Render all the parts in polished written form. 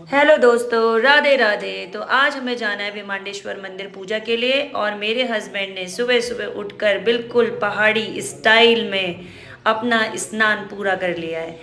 Hello दोस्तों, राधे राधे। तो आज हमें जाना है विमांडेश्वर मंदिर पूजा के लिए और मेरे हस्बैंड ने सुबह सुबह उठकर बिल्कुल पहाड़ी स्टाइल में अपना स्नान पूरा कर लिया है।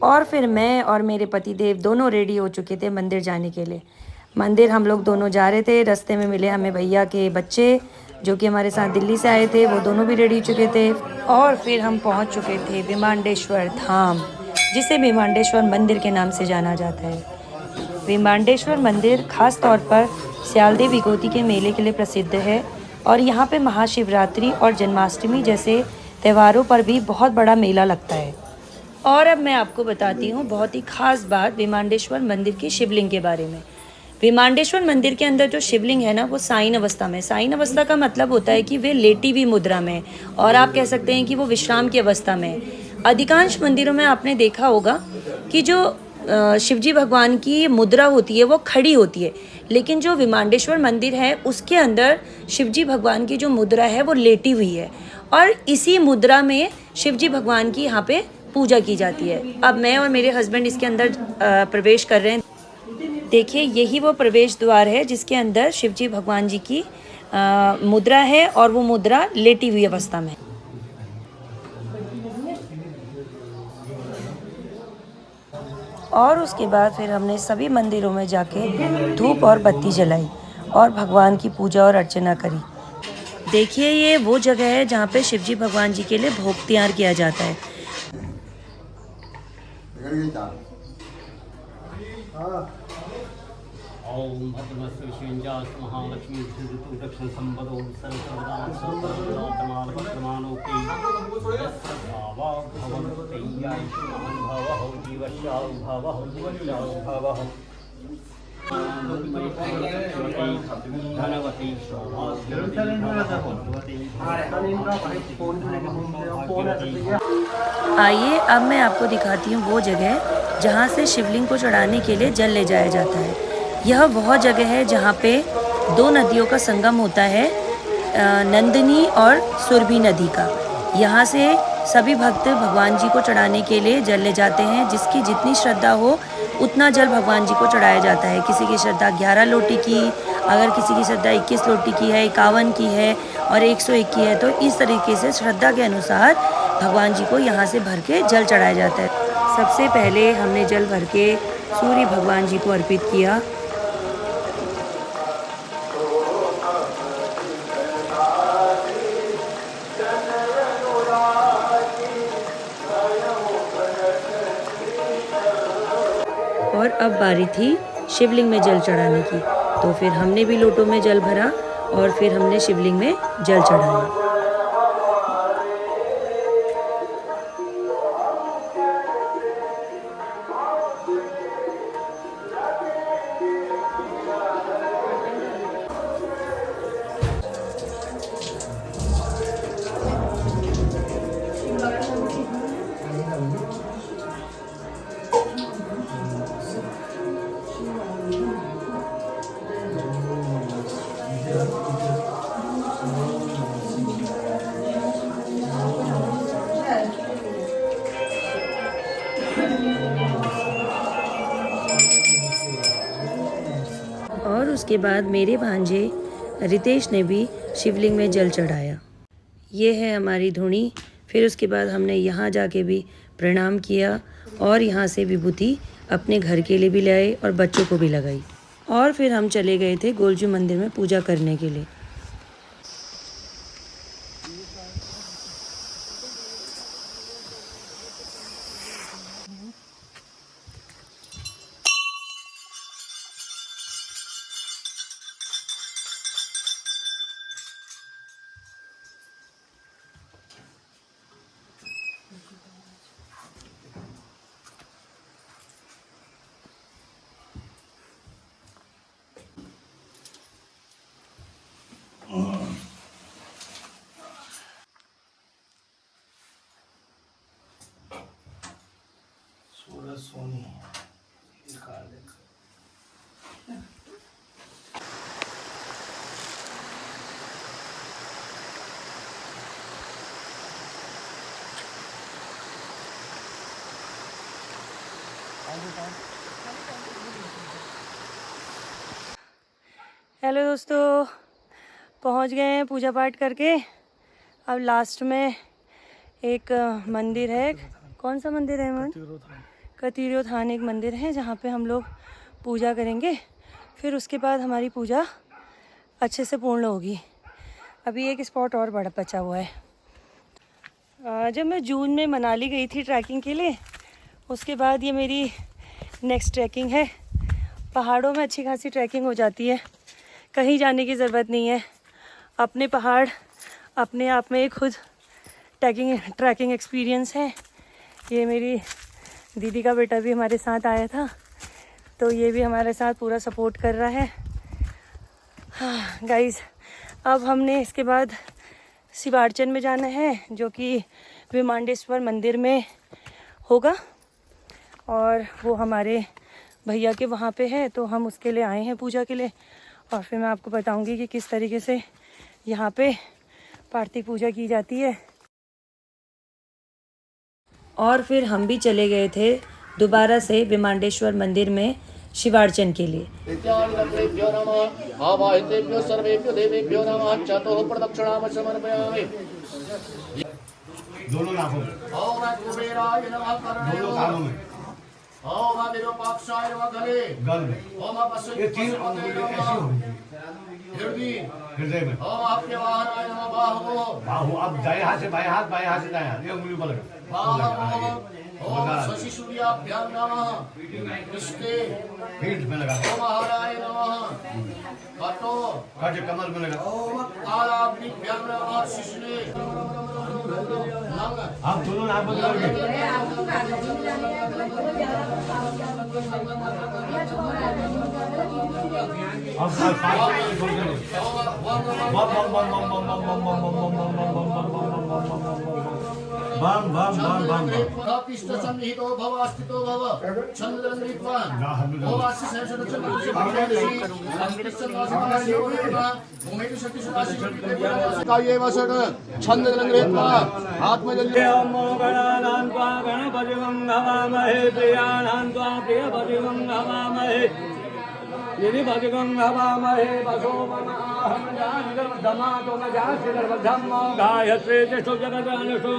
और फिर मैं और मेरे पतिदेव दोनों रेडी हो चुके थे मंदिर जाने के लिए। मंदिर हम लोग दोनों जा रहे थे, रास्ते में मिले हमें भैया के बच्चे जो कि हमारे साथ दिल्ली से आए थे, वो दोनों भी रेडी हो चुके थे। और फिर हम पहुंच चुके थे विमांडेश्वर धाम, जिसे विमांडेश्वर मंदिर के नाम से जाना जाता है। विमांडेश्वर मंदिर खास तौर पर स्यालदेव विभूति के मेले के लिए प्रसिद्ध है और यहाँ पे महाशिवरात्रि और जन्माष्टमी जैसे त्योहारों पर भी बहुत बड़ा मेला लगता है। और अब मैं आपको बताती हूँ बहुत ही खास बात विमांडेश्वर मंदिर की शिवलिंग के बारे में। विमांडेश्वर मंदिर के अंदर जो शिवलिंग है ना, वो साइन अवस्था में। साइन अवस्था का मतलब होता है कि वे लेटी हुई मुद्रा में, और आप कह सकते हैं कि वो विश्राम की अवस्था में। अधिकांश मंदिरों में आपने देखा होगा कि जो शिवजी भगवान की मुद्रा होती है वो खड़ी होती है, लेकिन जो विमांडेश्वर मंदिर है उसके अंदर शिवजी भगवान की जो मुद्रा है वो लेटी हुई है, और इसी मुद्रा में शिवजी भगवान की यहाँ पे पूजा की जाती है। अब मैं और मेरे हस्बैंड इसके अंदर प्रवेश कर रहे हैं। देखिए, यही वो प्रवेश द्वार है जिसके अंदर शिवजी भगवान जी की मुद्रा है, और वो मुद्रा लेटी हुई अवस्था में। और उसके बाद फिर हमने सभी मंदिरों में जाके धूप और बत्ती जलाई और भगवान की पूजा और अर्चना करी। देखिए, ये वो जगह है जहाँ पे शिवजी भगवान जी के लिए भोग तैयार किया जाता है। ओम भद्रमस्य विश्वेन्द्रास महालक्ष्मी दक्षिण संपदो सर्वदा सर्वदात्मालपत्रमानोके भावा भवन्तैयायुष्मान् भवः जीवस्याहुभवः धनवती आइए, अब मैं आपको दिखाती हूँ वो जगह जहाँ से शिवलिंग को चढ़ाने के लिए जल ले जाया जाता है। यह वह जगह है जहाँ पे दो नदियों का संगम होता है, नंदिनी और सुरभि नदी का। यहाँ से सभी भक्त भगवान जी को चढ़ाने के लिए जल ले जाते हैं। जिसकी जितनी श्रद्धा हो उतना जल भगवान जी को चढ़ाया जाता है। किसी की श्रद्धा 11 लोटी की, अगर किसी की श्रद्धा 21 लोटी की है, 51 की है और 101 की है, तो इस तरीके से श्रद्धा के अनुसार भगवान जी को यहाँ से भर के जल चढ़ाया जाता है। सबसे पहले हमने जल भर के सूर्य भगवान जी को अर्पित किया। और अब बारी थी शिवलिंग में जल चढ़ाने की, तो फिर हमने भी लोटों में जल भरा और फिर हमने शिवलिंग में जल चढ़ाया। और उसके बाद मेरे भांजे रितेश ने भी शिवलिंग में जल चढ़ाया। ये है हमारी धुनी। फिर उसके बाद हमने यहाँ जाके भी प्रणाम किया और यहाँ से विभूति अपने घर के लिए भी ले आए और बच्चों को भी लगाई। और फिर हम चले गए थे गोलजू मंदिर में पूजा करने के लिए। सोनी हेलो दोस्तों, पहुंच गए हैं पूजा पाठ करके। अब लास्ट में एक मंदिर है। कौन सा मंदिर है मन? कतीरोथान एक मंदिर है जहाँ पे हम लोग पूजा करेंगे। फिर उसके बाद हमारी पूजा अच्छे से पूर्ण होगी। अभी एक स्पॉट और बड़ा बचा हुआ है। जब मैं जून में मनाली गई थी ट्रैकिंग के लिए, उसके बाद ये मेरी नेक्स्ट ट्रैकिंग है। पहाड़ों में अच्छी खासी ट्रैकिंग हो जाती है, कहीं जाने की ज़रूरत नहीं है। अपने पहाड़ अपने आप में एक खुद ट्रैकिंग एक्सपीरियंस है। ये मेरी दीदी का बेटा भी हमारे साथ आया था, तो ये भी हमारे साथ पूरा सपोर्ट कर रहा है। हाँ गाइस, अब हमने इसके बाद शिवार्चन में जाना है, जो कि विमांडेश्वर मंदिर में होगा, और वो हमारे भैया के वहाँ पे है, तो हम उसके लिए आए हैं पूजा के लिए। और फिर मैं आपको बताऊंगी कि किस तरीके से यहाँ पे पार्थिव पूजा की जाती है। और फिर हम भी चले गए थे दोबारा से विमांडेश्वर मंदिर में शिवार्चन के लिए। दोनों नाकों में, दोनों कानों में, गल में, ये 3 उंगलियां ऐसी होंगी हृदय में। बाहु, अब दाएं हाथ से बाएं हाथ, बाएं हाथ से दाएं हाथ, ये उंगली पर लगा। पीठ में लगा, कट कमर में लगा। आप दोनों नाक बंद करके बम बम बम बम सन्निहितो भव अस्थितो भव चंद्रं नीत्वा भवास्य सहस्रचन काये वसड चंद्रं नीत्वा आत्मजल्य गणानां त्वा गणपतिं नमामहे प्रियाणां त्वा प्रियपतिं नमामहे यदि भजगं हवामहे वसो मनाहं जानदमातो न जासिर्वधं गायत्रे तिष्ठो जगदानुषु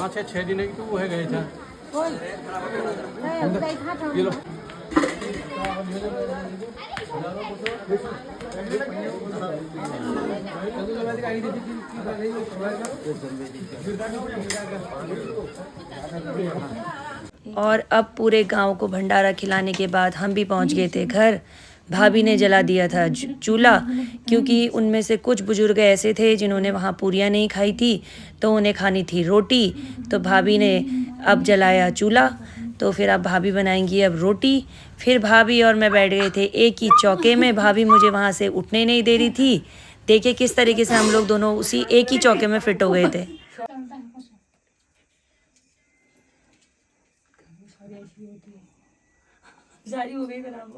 5 या 6 दिन की तो वो है गए थे ये लो और अब पूरे गांव को भंडारा खिलाने के बाद हम भी पहुंच गए थे घर। भाभी ने जला दिया था चूल्हा, क्योंकि उनमें से कुछ बुजुर्ग ऐसे थे जिन्होंने वहाँ पूरियाँ नहीं खाई थी, तो उन्हें खानी थी रोटी। तो भाभी ने अब जलाया चूल्हा, तो फिर अब भाभी बनाएंगी अब रोटी। फिर भाभी और मैं बैठ गए थे एक ही चौके में। भाभी मुझे वहाँ से उठने नहीं दे रही थी। देखिए किस तरीके से हम लोग दोनों उसी एक ही चौके में फिट हो गए थे। साड़ी हो गई खराब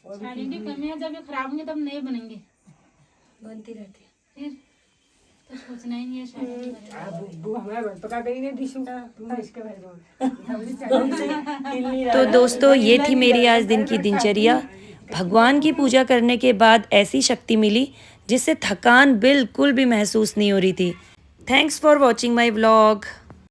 साड़ी की कमी है, जब ये खराब होंगे तब नए बनेंगे, बनती रहती है। फिर तो सोचना ही नहीं है शादी तो दोस्तों ये थी मेरी आज दिन की दिनचर्या। भगवान की पूजा करने के बाद ऐसी शक्ति मिली जिससे थकान बिल्कुल भी महसूस नहीं हो रही थी। Thanks for watching my vlog.